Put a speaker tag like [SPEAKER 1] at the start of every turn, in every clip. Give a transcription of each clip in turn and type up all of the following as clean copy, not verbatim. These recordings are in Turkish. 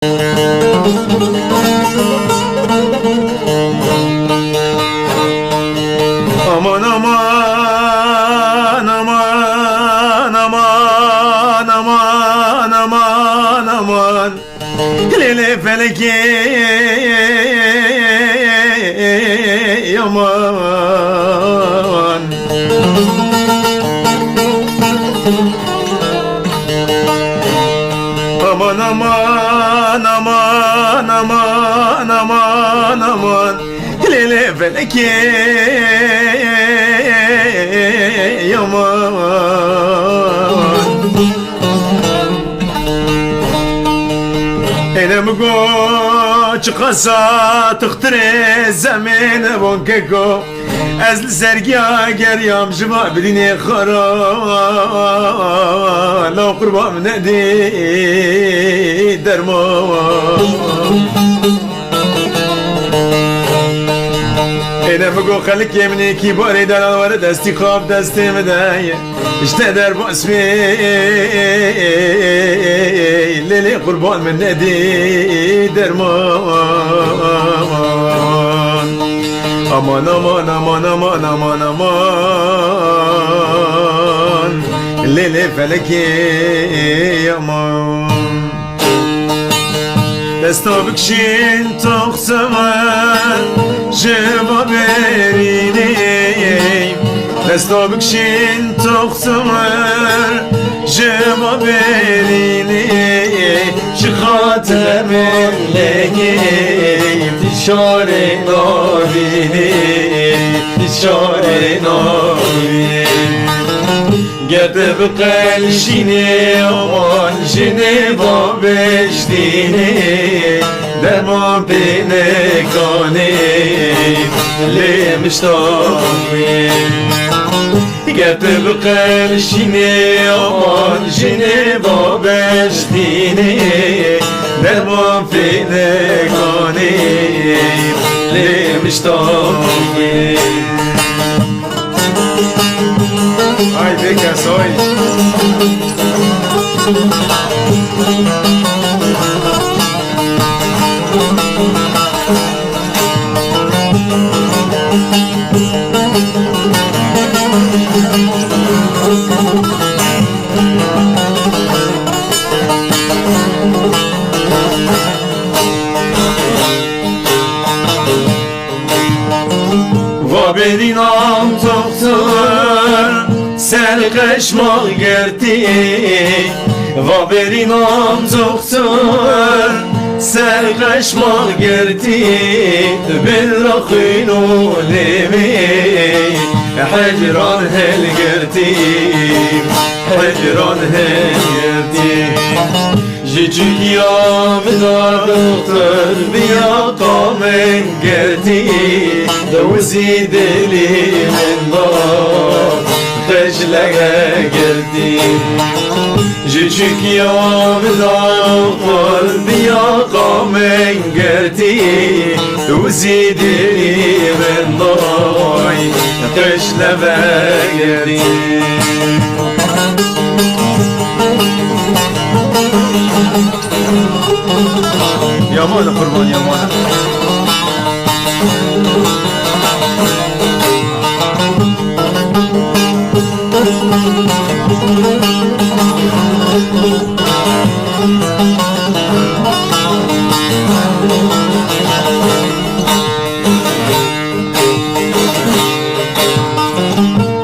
[SPEAKER 1] Aman aman aman aman aman aman aman Lele feleki aman Aman aman aman aman aman aman Lele feleki aman Enem go çıkasa tıktire zemin bonkeko Ez sergiya geryam jima biline khara La kurban nedi derman Enem go khalik yemini ki bari dalal var desti khab desti medaye İşte der basmi Leli kurban men nedi derman Aman aman aman aman aman aman Leli feleki aman Desta bikşin toksama Jeva berini Desta bikşin toksama Jeva berini Şıkhatı memlekeyim Dişare navini Dişare navini Gede bıkal jini aman jini babeşdini Derman bine kani lemiştami Gede bıkal jini aman jini babeşdini Derman bine kani lemiştami Ay beka soy Va bedinam doktor Serkeşma gerdi Va bedinam doktor Serkeşma gerdi Bilrakinu lemi Hecran hel gerdi Hecran hel gerdi Jicik yamda doktor Biya kamen gerdi Dozi deli min da Teclege geldi Jicik yamda doktor Biya kamen gerdi Dozi deli min da Teclege geldi Yaman kurban yaman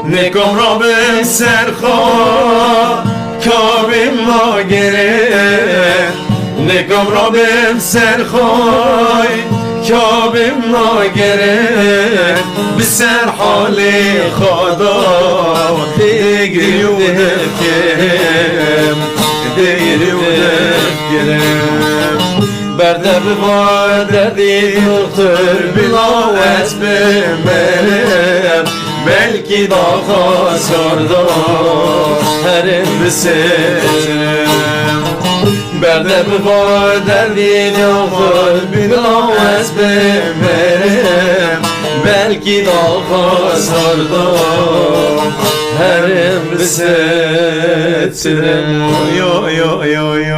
[SPEAKER 1] Nekom Rabbim serha Kabim ma gere Nekom Rabbim serhay Kabim ma gere Biser hali khada Degri u nefkem Degri u nefkem Berde bivar derdi yoktur Bilavet bemerem Belki daha sarda Herim biserim Berde bivar derdin yoktur Bilavet bemerem Belki daha sarda Herim biserim Yo yo yo yo